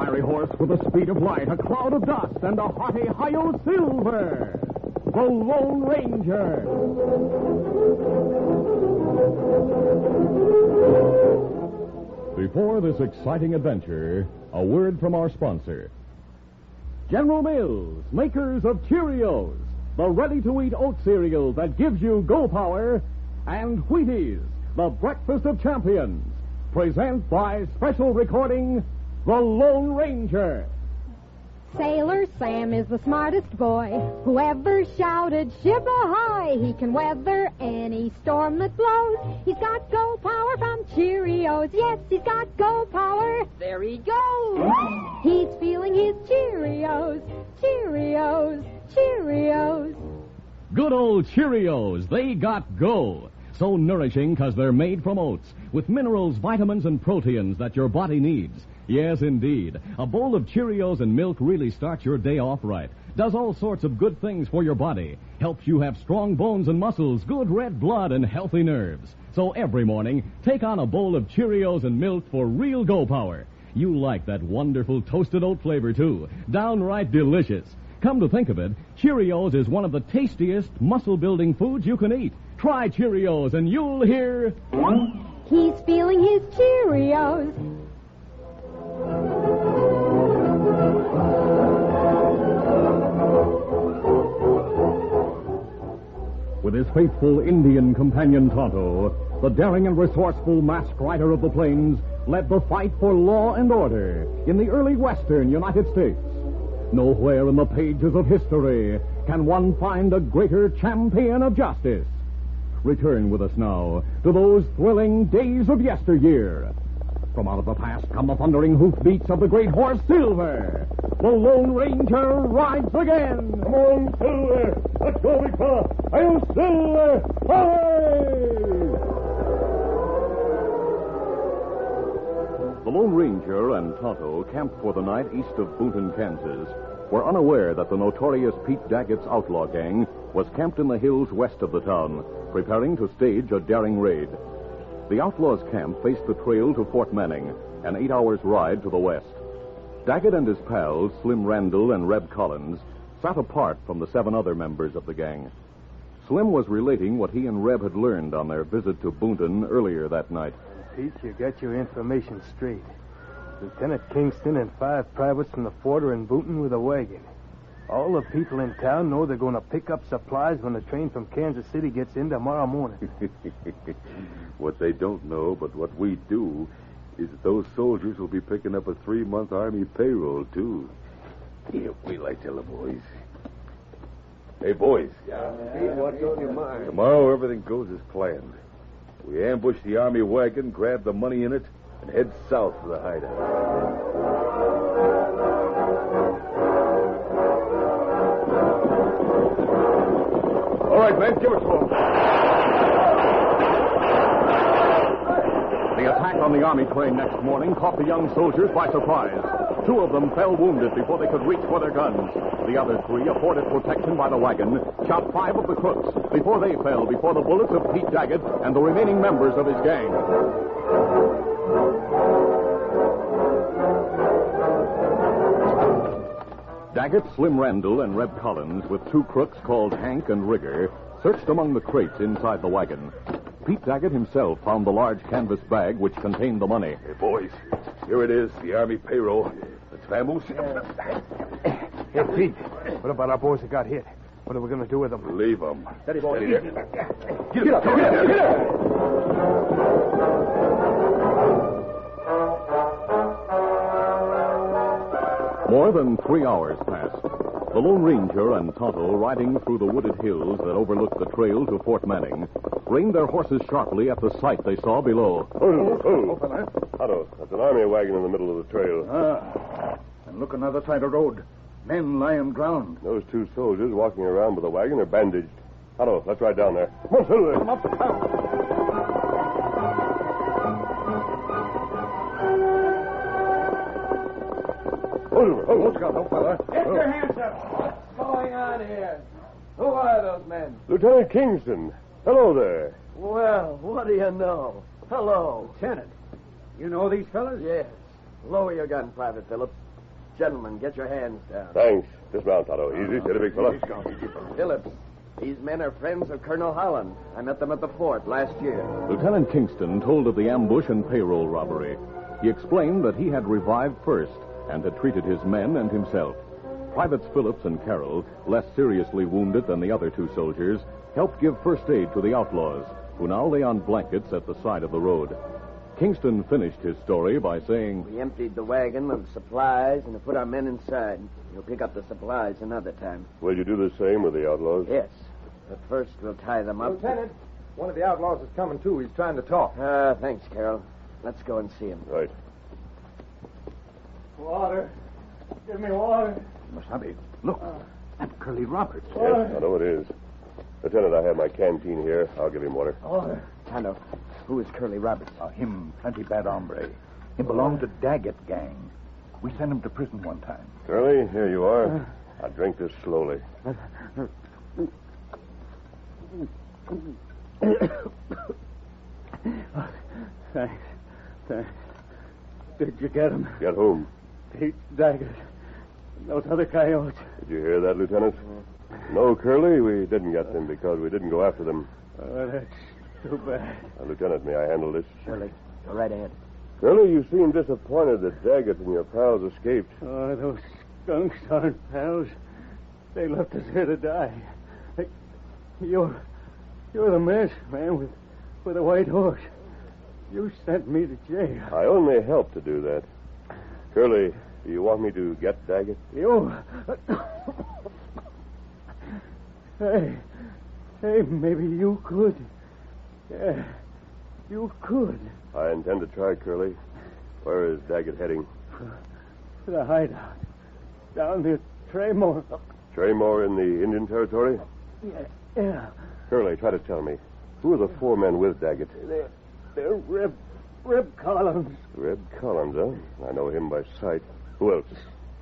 fiery horse with the speed of light, a cloud of dust, and a hearty hi-yo silver. The Lone Ranger. Before this exciting adventure, a word from our sponsor. General Mills, makers of Cheerios, the ready-to-eat oat cereal that gives you go power, and Wheaties, the breakfast of champions, present by special recording, The Lone Ranger. Sailor Sam is the smartest boy who ever shouted ship ahoy. He can weather any storm that blows. He's got go power from Cheerios. Yes, he's got go power. There he goes. He's feeling his Cheerios. Cheerios. Cheerios. Good old Cheerios, they got go. So nourishing because they're made from oats, with minerals, vitamins, and proteins that your body needs. Yes, indeed. A bowl of Cheerios and milk really starts your day off right. Does all sorts of good things for your body. Helps you have strong bones and muscles, good red blood, and healthy nerves. So every morning, take on a bowl of Cheerios and milk for real go power. You like that wonderful toasted oat flavor, too. Downright delicious. Come to think of it, Cheerios is one of the tastiest muscle-building foods you can eat. Try Cheerios and you'll hear... He's feeling his Cheerios. With his faithful Indian companion Tonto, the daring and resourceful masked rider of the plains led the fight for law and order in the early western United States. Nowhere in the pages of history can one find a greater champion of justice. Return with us now to those thrilling days of yesteryear. From out of the past come the thundering hoofbeats of the great horse Silver. The Lone Ranger rides again. Come on, Silver. Let's go, big fella. Hail, Silver. Hooray! The Lone Ranger and Tonto, camped for the night east of Boonton, Kansas, were unaware that the notorious Pete Daggett's outlaw gang was camped in the hills west of the town, preparing to stage a daring raid. The outlaws' camp faced the trail to Fort Manning, an 8 hours' ride to the west. Daggett and his pals, Slim Randall and Reb Collins, sat apart from the 7 other members of the gang. Slim was relating what he and Reb had learned on their visit to Boonton earlier that night. Pete, you got your information straight. Lieutenant Kingston and 5 privates from the fort are in Boonton with a wagon. All the people in town know they're going to pick up supplies when the train from Kansas City gets in tomorrow morning. What they don't know, but what we do, is that those soldiers will be picking up a 3-month Army payroll, too. Here, wait till I tell the boys. Hey, boys. Yeah. Pete, what's on your mind? Tomorrow, everything goes as planned. We ambush the Army wagon, grab the money in it, and head south for the hideout. All right, men, give it to them. The attack on the Army train next morning caught the young soldiers by surprise. 2 of them fell wounded before they could reach for their guns. The other 3, afforded protection by the wagon, shot 5 of the crooks before they fell before the bullets of Pete Daggett and the remaining members of his gang. Daggett, Slim Randall, and Reb Collins, with 2 crooks called Hank and Rigger, searched among the crates inside the wagon. Pete Daggett himself found the large canvas bag which contained the money. Hey, boys, here it is, the Army payroll. Let's vamoose. Hey, Pete, what about our boys that got hit? What are we going to do with them? Leave them. Steady, boy. Get up. More than 3 hours passed. The Lone Ranger and Tonto, riding through the wooded hills that overlooked the trail to Fort Manning, reined their horses sharply at the sight they saw below. Otto, that's an Army wagon in the middle of the trail. And look on the other side of the road. Men lying drowned. Those 2 soldiers walking around with the wagon are bandaged. Otto, let's ride down there. Come on, Silver. Come up the town. What's going on, fella? Get your hands up. What's going on here? Who are those men? Lieutenant Kingston. Hello there. Well, what do you know? Hello. Lieutenant, you know these fellas? Yes. Lower your gun, Private Phillips. Gentlemen, get your hands down. Thanks. Dismount, Tonto. Easy. Steady, big fella. Phillips, these men are friends of Colonel Holland. I met them at the fort last year. Lieutenant Kingston told of the ambush and payroll robbery. He explained that he had revived first and had treated his men and himself. Privates Phillips and Carroll, less seriously wounded than the other two soldiers, helped give first aid to the outlaws, who now lay on blankets at the side of the road. Kingston finished his story by saying, We emptied the wagon of supplies and have put our men inside. We'll pick up the supplies another time. Will you do the same with the outlaws? Yes, but first we'll tie them up. Lieutenant, one of the outlaws is coming, too. He's trying to talk. Thanks, Carroll. Let's go and see him. Right. Water. Give me water. Masabi, look. That's Curly Roberts. Yes, I know it is. Lieutenant, I have my canteen here. I'll give him water. Water. Tonto, who is Curly Roberts? Him plenty bad hombre. He belonged to Daggett gang. We sent him to prison one time. Curly, here you are. I'll drink this slowly. Thanks. Did you get him? Get whom? Pete Daggett. Those other coyotes. Did you hear that, Lieutenant? No, Curly, we didn't get them because we didn't go after them. Oh, that's too bad. Lieutenant, may I handle this? Surely. Go right ahead. Curly, you seem disappointed that Daggett and your pals escaped. Oh, those skunks aren't pals. They left us here to die. You're the masked man with a white horse. You sent me to jail. I only helped to do that. Curly, do you want me to get Daggett? You... Hey, maybe you could. Yeah, you could. I intend to try, Curly. Where is Daggett heading? To the hideout. Down near Traymore. Traymore in the Indian Territory? Yeah. Curly, try to tell me. Who are the four men with Daggett? They're Reb Collins. Red Collins, huh? I know him by sight. Who else?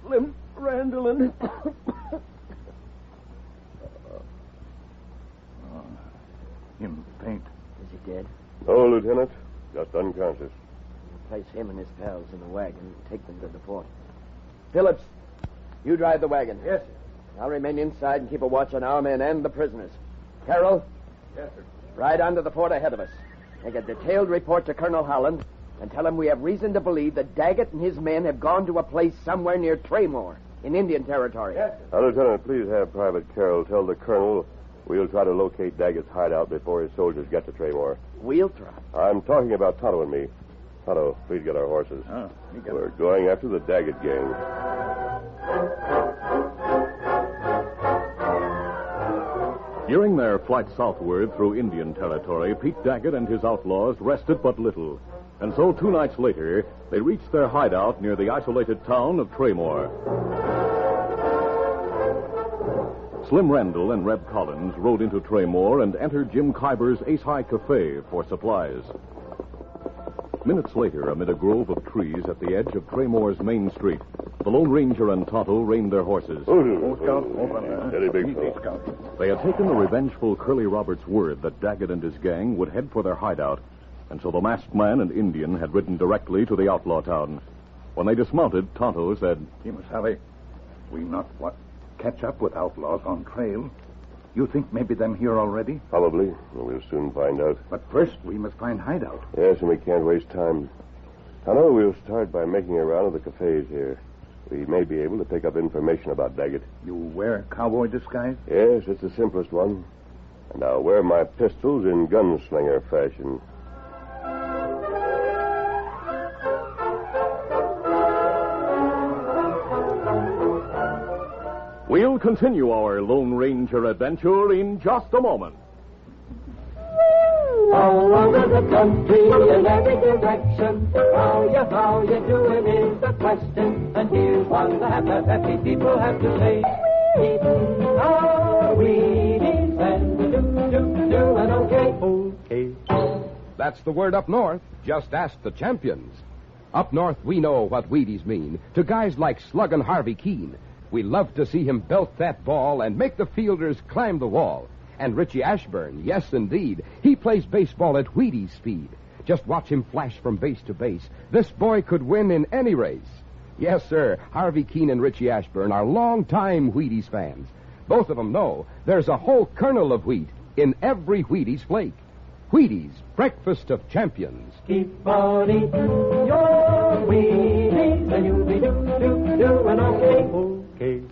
Slim Randall and... Him faint. Is he dead? No, Lieutenant. Just unconscious. Place him and his pals in the wagon and take them to the fort. Phillips, you drive the wagon. Yes, sir. I'll remain inside and keep a watch on our men and the prisoners. Carroll? Yes, sir. Ride on to the fort ahead of us. Make a detailed report to Colonel Holland and tell him we have reason to believe that Daggett and his men have gone to a place somewhere near Traymore in Indian Territory. Yes, sir. Lieutenant, please have Private Carroll tell the Colonel we'll try to locate Daggett's hideout before his soldiers get to Traymore. We'll try. I'm talking about Tonto and me. Tonto, please get our horses. We're going after the Daggett gang. During their flight southward through Indian Territory, Pete Daggett and his outlaws rested but little. And so 2 nights later, they reached their hideout near the isolated town of Traymore. Slim Randall and Reb Collins rode into Traymore and entered Jim Kyber's Ace High Cafe for supplies. Minutes later, amid a grove of trees at the edge of Traymore's main street, the Lone Ranger and Tonto reined their horses. Steady, big fella. They had taken the revengeful Curly Roberts' word that Daggett and his gang would head for their hideout, and so the masked man and Indian had ridden directly to the outlaw town. When they dismounted, Tonto said, Kimasabi, we not catch up with outlaws on trail. You think maybe them here already? Probably. We'll soon find out. But first, we must find hideout. Yes, and we can't waste time. Tonto, we'll start by making a round of the cafes here. We may be able to pick up information about Daggett. You wear cowboy disguise? Yes, it's the simplest one. And I'll wear my pistols in gunslinger fashion. We'll continue our Lone Ranger adventure in just a moment. All over the country, in every direction, how you doing is the question. And here's one that happy people have to say. Eating our Wheaties and doing okay. That's the word up north. Just ask the champions. Up north, we know what Wheaties mean to guys like Sluggin' Harvey Keene. We love to see him belt that ball and make the fielders climb the wall. And Richie Ashburn, yes, indeed, he plays baseball at Wheaties speed. Just watch him flash from base to base. This boy could win in any race. Yes, sir. Harvey Keene and Richie Ashburn are longtime Wheaties fans. Both of them know there's a whole kernel of wheat in every Wheaties flake. Wheaties, breakfast of champions. Keep on eating your Wheaties, and you'll be doing okay.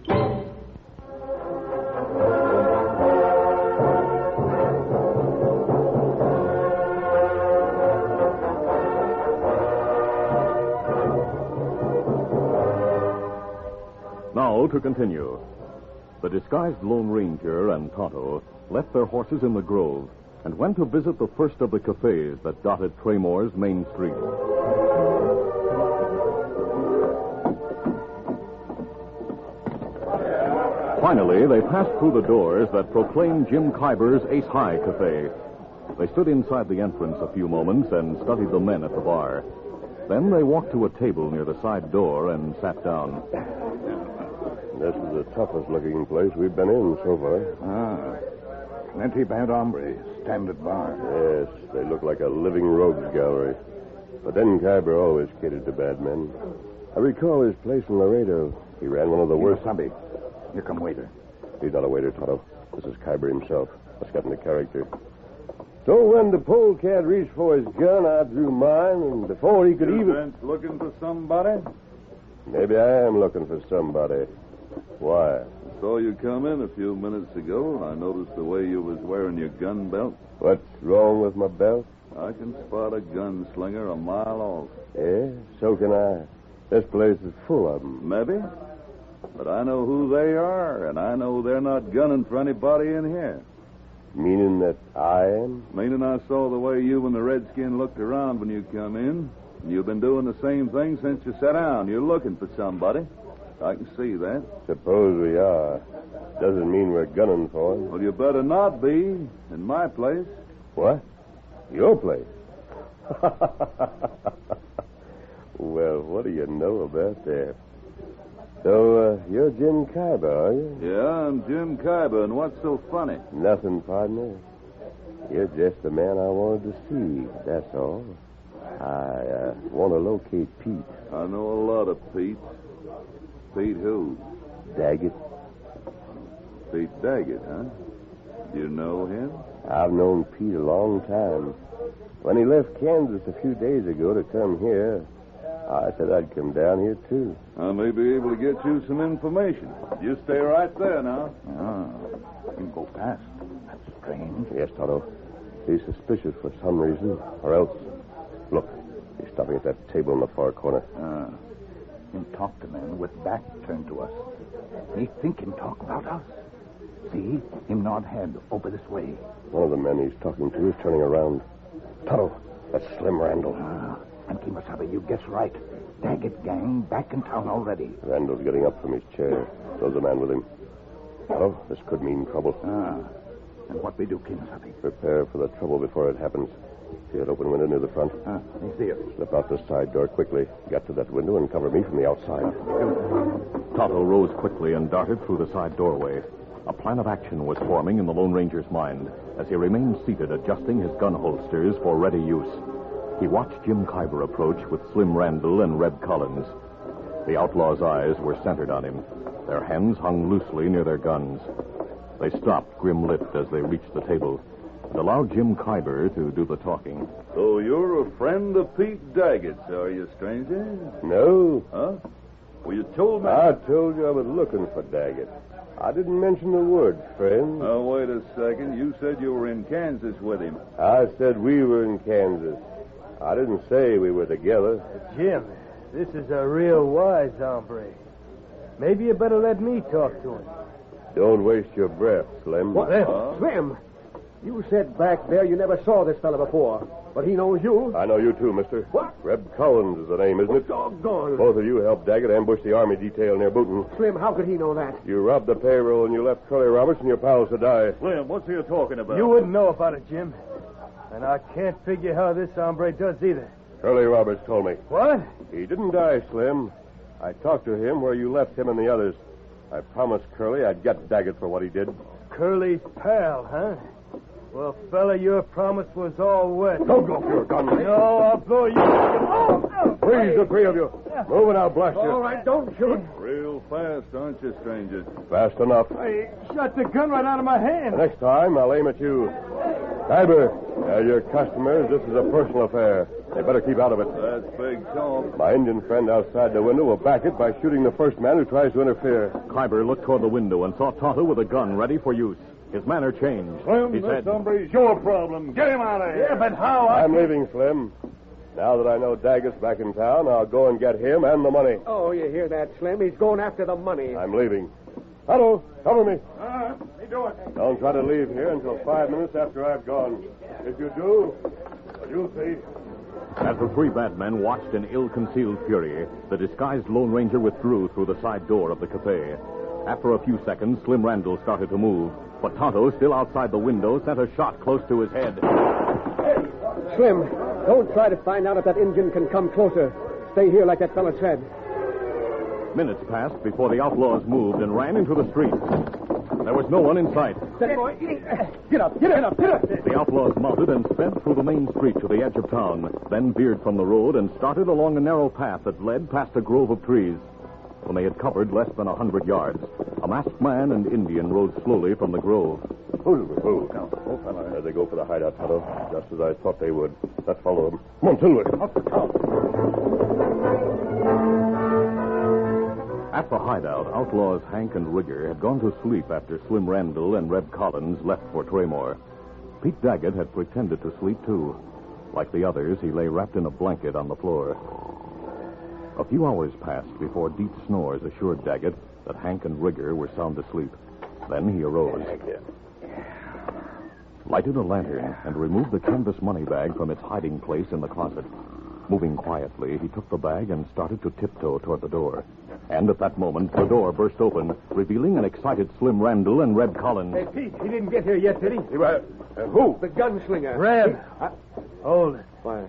Now to continue. The disguised Lone Ranger and Tonto left their horses in the grove and went to visit the first of the cafes that dotted Traymore's main street. Finally, they passed through the doors that proclaimed Jim Kyber's Ace High Cafe. They stood inside the entrance a few moments and studied the men at the bar. Then they walked to a table near the side door and sat down. This is the toughest-looking place we've been in so far. Plenty bad hombres stand at bar. Yes, they look like a living rogues gallery. But then Kyber always catered to bad men. I recall his place in Laredo. He ran one of the worst. Wasabi. Here come waiter. He's not a waiter, Tonto. This is Kyber himself. Let's get into character. So when the polecat reached for his gun, I drew mine, and before he could even... looking for somebody? Maybe I am looking for somebody. Why? I saw you come in a few minutes ago. I noticed the way you was wearing your gun belt. What's wrong with my belt? I can spot a gunslinger a mile off. Yeah, so can I. This place is full of them. Maybe. But I know who they are, and I know they're not gunning for anybody in here. Meaning that I am? Meaning I saw the way you and the redskin looked around when you come in. And you've been doing the same thing since you sat down. You're looking for somebody. I can see that. Suppose we are. Doesn't mean we're gunning for him. Well, you better not be in my place. What? Your place? Well, what do you know about that? So, you're Jim Kyber, are you? Yeah, I'm Jim Kyber, and what's so funny? Nothing, partner. You're just the man I wanted to see, that's all. I want to locate Pete. I know a lot of Pete's. Pete who? Daggett. Pete Daggett, huh? You know him? I've known Pete a long time. When he left Kansas a few days ago to come here, I said I'd come down here, too. I may be able to get you some information. You stay right there now. You go past. That's strange. Yes, Tonto. He's suspicious for some reason, or else... Look, he's stopping at that table in the far corner. Him talk to men with back turned to us. He think him talk about us. See? Him nod head over this way. One of the men he's talking to is turning around. Tonto, that's Slim Randall. And Kimasabi, you guess right. Daggett gang back in town already. Randall's getting up from his chair. So's the man with him. Tonto, this could mean trouble. And what we do, Kimasabi? Prepare for the trouble before it happens. See that open window near the front? I see it. Slip out the side door quickly. Get to that window and cover me from the outside. Tonto rose quickly and darted through the side doorway. A plan of action was forming in the Lone Ranger's mind as he remained seated adjusting his gun holsters for ready use. He watched Jim Kyber approach with Slim Randall and Red Collins. The outlaw's eyes were centered on him. Their hands hung loosely near their guns. They stopped, grim-lipped, as they reached the table and allowed Jim Kyber to do the talking. So you're a friend of Pete Daggett's, are you, stranger? No. Huh? Well, you told me... I told you I was looking for Daggett. I didn't mention the word friend. Now, wait a second. You said you were in Kansas with him. I said we were in Kansas. I didn't say we were together. Jim, this is a real wise hombre. Maybe you better let me talk to him. Don't waste your breath, Slim. What? Slim, you said back there you never saw this fella before, but he knows you. I know you too, mister. What? Reb Collins is the name, isn't it? Doggone. Both of you helped Daggett ambush the army detail near Booton. Slim, how could he know that? You robbed the payroll and you left Curly Roberts and your pals to die. Slim, what's he talking about? You wouldn't know about it, Jim. And I can't figure how this hombre does either. Curly Roberts told me. What? He didn't die, Slim. I talked to him where you left him and the others. I promised Curly I'd get Daggett for what he did. Curly's pal, huh? Well, fella, your promise was all wet. Don't go for your gun. No, I'll blow you. Oh! Please, the three of you. Move and I'll blast you. All right, don't shoot. Real fast, aren't you, strangers? Fast enough. I shot the gun right out of my hand. The next time, I'll aim at you. Kyber, they're your customers. This is a personal affair. They better keep out of it. That's big talk. My Indian friend outside the window will back it by shooting the first man who tries to interfere. Kyber looked toward the window and saw Tonto with a gun ready for use. His manner changed. Slim, He this said, hombre's your problem. Get him out of here. Yeah, but how? I'm leaving, Slim. Now that I know Daggett's back in town, I'll go and get him and the money. Oh, you hear that, Slim? He's going after the money. I'm leaving. Hello, cover me. Me do it. Don't try to leave here until 5 minutes after I've gone. If you do, well, you'll see. As the three bad men watched in ill-concealed fury, the disguised Lone Ranger withdrew through the side door of the cafe. After a few seconds, Slim Randall started to move, but Tonto, still outside the window, sent a shot close to his head. Slim, don't try to find out if that Indian can come closer. Stay here like that fella said. Minutes passed before the outlaws moved and ran into the street. There was no one in sight. Boy, get up, get up, get up. The outlaws mounted and sped through the main street to the edge of town, then veered from the road and started along a narrow path that led past a grove of trees. When they had covered less than 100 yards, a masked man and Indian rode slowly from the grove. Move. There they go for the hideout, Tonto. Just as I thought they would. Let's follow them. Come on, Silver. At the hideout, outlaws Hank and Rigger had gone to sleep after Slim Randall and Reb Collins left for Traymore. Pete Daggett had pretended to sleep, too. Like the others, he lay wrapped in a blanket on the floor. A few hours passed before deep snores assured Daggett that Hank and Rigger were sound asleep. Then he arose, lighted a lantern, and removed the canvas money bag from its hiding place in the closet. Moving quietly, he took the bag and started to tiptoe toward the door. And at that moment, the door burst open, revealing an excited Slim Randall and Reb Collins. Hey, Pete, he didn't get here yet, did he? Who? The gunslinger. Reb. Hold it. Why?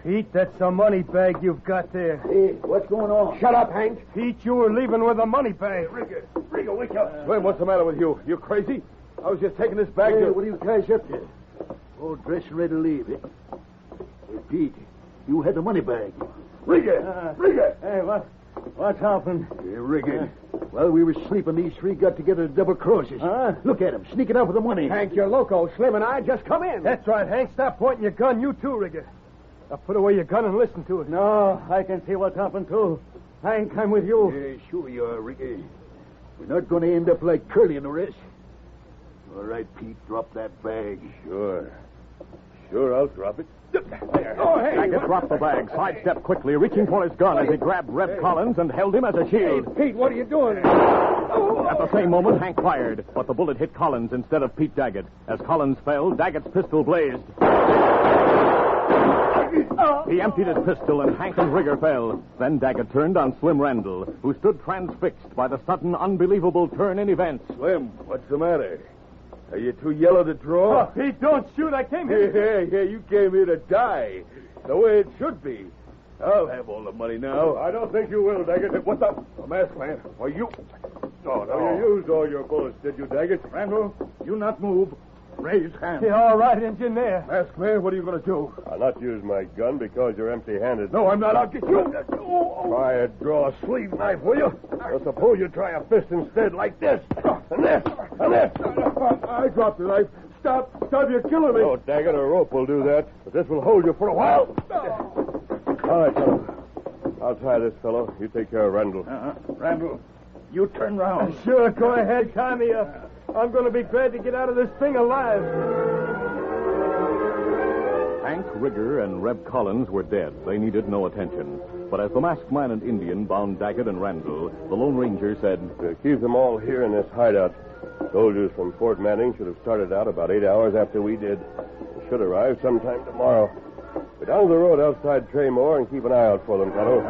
Pete, that's a money bag you've got there. Hey, what's going on? Shut up, Hank. Pete, you were leaving with a money bag. Rigger, wake up. Slim, what's the matter with you? You crazy? I was just taking this bag Hey, what are you guys up to? All dressed and ready to leave, eh? Hey, Pete, you had the money bag. Rigger! Hey, what's happened? Hey, Rigger. While we were sleeping, these three got together to double cross us. Huh? Look at them, sneaking out with the money. Hank, you're loco. Slim and I just come in. That's right, Hank. Stop pointing your gun. You too, Rigger. Now put away your gun and listen to it. No, I can see what's happened, too. Hank, I'm with you. Yeah, sure you are, Rigger. We're not going to end up like Curly and the rest. All right, Pete, drop that bag. Sure, I'll drop it. Oh, hey! Daggett dropped the bag, sidestepped quickly, reaching for his gun as he grabbed Reb Collins and held him as a shield. Pete, what are you doing? At the same moment, Hank fired, but the bullet hit Collins instead of Pete Daggett. As Collins fell, Daggett's pistol blazed. He emptied his pistol, and Hank and Rigger fell. Then Daggett turned on Slim Randall, who stood transfixed by the sudden, unbelievable turn in events. Slim, what's the matter? Are you too yellow to draw? Oh, Pete, don't shoot. I came here. Yeah, you came here to die. The way it should be. I'll have all the money now. I don't think you will, Daggett. What the? A masked man. Are you? Oh, no. You used all your bullets, did you, Daggett? Randall, you not move. Raise hand. Yeah, all right, engineer. Masked man, what are you going to do? I'll not use my gun because you're empty-handed. No, I'm not. I'll get you. Try to draw a sleeve knife, will you? Or suppose you try a fist instead, like this. And this. And this. I dropped the knife. Stop, you're killing me. No, Daggett, a rope will do that. But this will hold you for a while. All right, fellow. I'll try this fellow. You take care of Randall. Randall, you turn round. Sure, go ahead. Tie me up. I'm going to be glad to get out of this thing alive. Hank, Rigger, and Reb Collins were dead. They needed no attention. But as the masked man and Indian bound Daggett and Randall, the Lone Ranger said, Keep them all here in this hideout. Soldiers from Fort Manning should have started out about 8 hours after we did. They should arrive sometime tomorrow. Go down the road outside Traymore and keep an eye out for them, Tonto.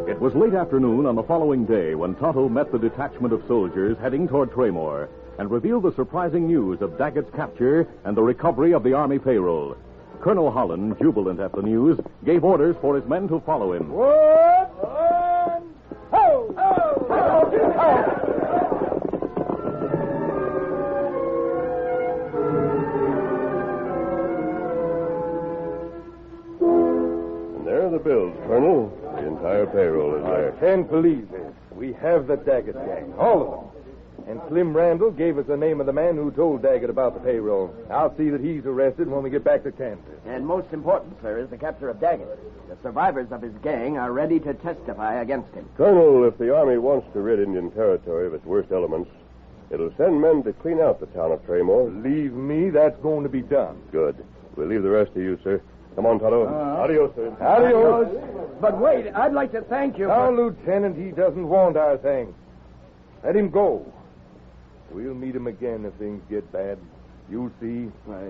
It was late afternoon on the following day when Tonto met the detachment of soldiers heading toward Traymore and revealed the surprising news of Daggett's capture and the recovery of the Army payroll. Colonel Holland, jubilant at the news, gave orders for his men to follow him. gold. The entire payroll is there. I can't believe this. We have the Daggett gang, all of them. And Slim Randall gave us the name of the man who told Daggett about the payroll. I'll see that he's arrested when we get back to Kansas. And most important, sir, is the capture of Daggett. The survivors of his gang are ready to testify against him. Colonel, if the Army wants to rid Indian Territory of its worst elements, it'll send men to clean out the town of Tremor. Believe me, that's going to be done. Good. We'll leave the rest to you, sir. Come on, Tonto. Adios, sir. Adios. But wait, I'd like to thank you Now, Lieutenant, he doesn't want our thing. Let him go. We'll meet him again if things get bad. You'll see. Why,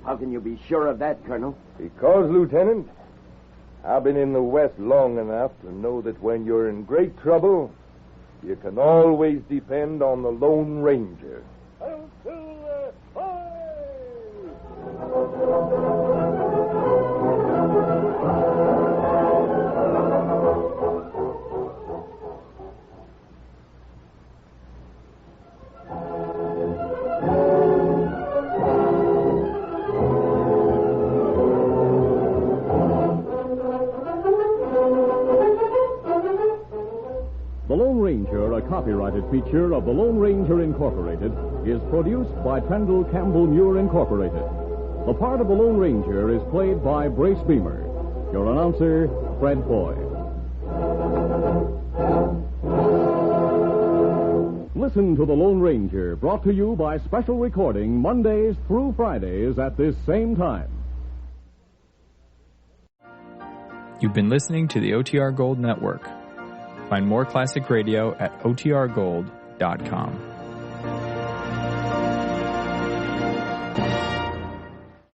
how can you be sure of that, Colonel? Because, Lieutenant, I've been in the West long enough to know that when you're in great trouble, you can always depend on the Lone Ranger. The Lone Ranger, a copyrighted feature of the Lone Ranger Incorporated, is produced by Trendle Campbell Muir Incorporated. The part of the Lone Ranger is played by Brace Beamer. Your announcer, Fred Foy. Listen to The Lone Ranger, brought to you by special recording Mondays through Fridays at this same time. You've been listening to the OTR Gold Network. Find more classic radio at otrgold.com.